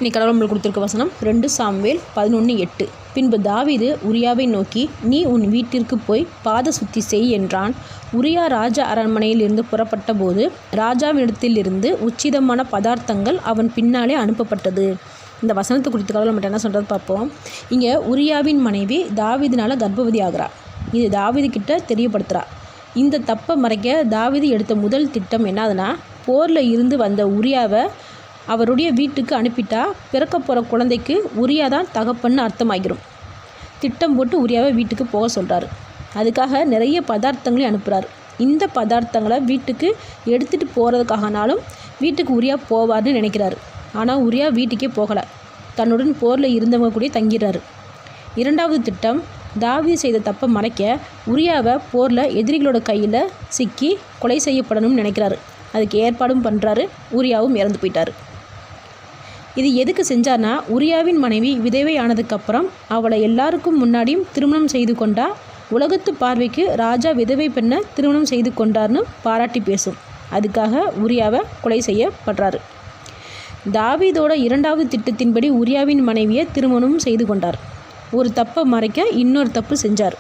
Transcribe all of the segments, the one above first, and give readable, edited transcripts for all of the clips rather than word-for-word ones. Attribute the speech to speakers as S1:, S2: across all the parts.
S1: இன்னைக்கு கடவுள் நம்மளுக்கு கொடுத்துருக்க வசனம் 2 சாமுவேல் 11:8. பின்பு தாவீது உரியாவை நோக்கி, நீ உன் வீட்டிற்கு போய் பாத சுத்தி செய் என்றான். உரியா ராஜா அரண்மனையில் இருந்து புறப்பட்ட போது ராஜாவினிடத்திலிருந்து உச்சிதமான பதார்த்தங்கள் அவன் பின்னாலே அனுப்பப்பட்டது. இந்த வசனத்தை குறித்து கடவுள் நம்மகிட்ட என்ன சொல்கிறது பார்ப்போம். இங்கே உரியாவின் மனைவி தாவீதினால கர்ப்பவதி ஆகிறார். இது தாவீது கிட்ட தெரியப்படுத்துகிறா. இந்த தப்பை மறைக்க தாவீது எடுத்த முதல் திட்டம் என்னதுன்னா, போரில் இருந்து வந்த உரியாவை அவருடைய வீட்டுக்கு அனுப்பிட்டா பிறக்க போகிற குழந்தைக்கு உரியா தான் தகப்பன்னு அர்த்தமாகிரும். திட்டம் போட்டு உரியாவை வீட்டுக்கு போக சொல்கிறாரு. அதுக்காக நிறைய பதார்த்தங்களையும் அனுப்புகிறார். இந்த பதார்த்தங்களை வீட்டுக்கு எடுத்துகிட்டு போகிறதுக்காகனாலும் வீட்டுக்கு உரியா போவார்னு நினைக்கிறாரு. ஆனால் உரியா வீட்டுக்கே போகலை. தன்னுடன் போரில் இருந்தவங்க கூட தங்கிடுறாரு. இரண்டாவது திட்டம், தாவீது செய்த தப்பை மறைக்க உரியாவை போரில் எதிரிகளோட கையில் சிக்கி கொலை செய்யப்படணும்னு நினைக்கிறாரு. அதுக்கு ஏற்பாடும் பண்ணுறாரு. உரியாவும் இறந்து போயிட்டார். இது எதுக்கு செஞ்சார்னா, உரியாவின் மனைவி விதவை ஆனதுக்கப்புறம் அவளை எல்லாருக்கும் முன்னாடியும் திருமணம் செய்து கொண்டா உலகத்து பார்வைக்கு ராஜா விதவை பெண்ணை திருமணம் செய்து கொண்டார்னு பாராட்டி பேசும். அதுக்காக உரியாவை கொலை செய்யப்படுறாரு. தாவீதோட இரண்டாவது திட்டத்தின்படி உரியாவின் மனைவியை திருமணமும் செய்து கொண்டார். ஒரு தப்பை மறைக்க இன்னொரு தப்பு செஞ்சார்.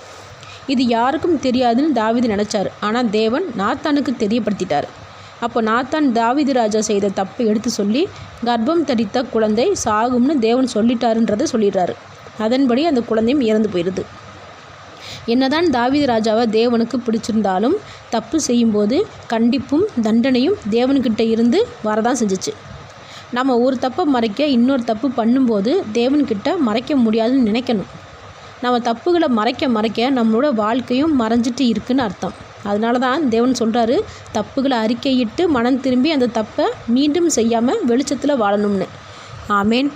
S1: இது யாருக்கும் தெரியாதுன்னு தாவீது நினச்சார். ஆனால் தேவன் நாத்தானுக்கு தெரியப்படுத்திட்டார். அப்போ நாத்தான் தாவீது ராஜா செய்த தப்பை எடுத்து சொல்லி, கர்ப்பம் தரித்த குழந்தை சாகும்னு தேவன் சொல்லிட்டாருன்றதை சொல்லிடுறாரு. அதன்படி அந்த குழந்தையும் இறந்து போயிடுது. என்னதான் தாவீது ராஜாவை தேவனுக்கு பிடிச்சிருந்தாலும் தப்பு செய்யும்போது கண்டிப்பும் தண்டனையும் தேவன்கிட்ட இருந்து வரதான் செஞ்சிச்சு. நம்ம ஒரு தப்பை மறைக்க இன்னொரு தப்பு பண்ணும்போது தேவன்கிட்ட மறைக்க முடியாதுன்னு நினைக்கணும். நம்ம தப்புகளை மறைக்க நம்மளோட வாழ்க்கையும் மறைஞ்சிட்டு இருக்குன்னு அர்த்தம். அதனால தான் தேவன் சொல்கிறாரு, தப்புகளை அறிக்கையிட்டு மனம் திரும்பி அந்த தப்பை மீண்டும் செய்யாமல் வெளிச்சத்தில் வாழணும்னு. ஆமேன்.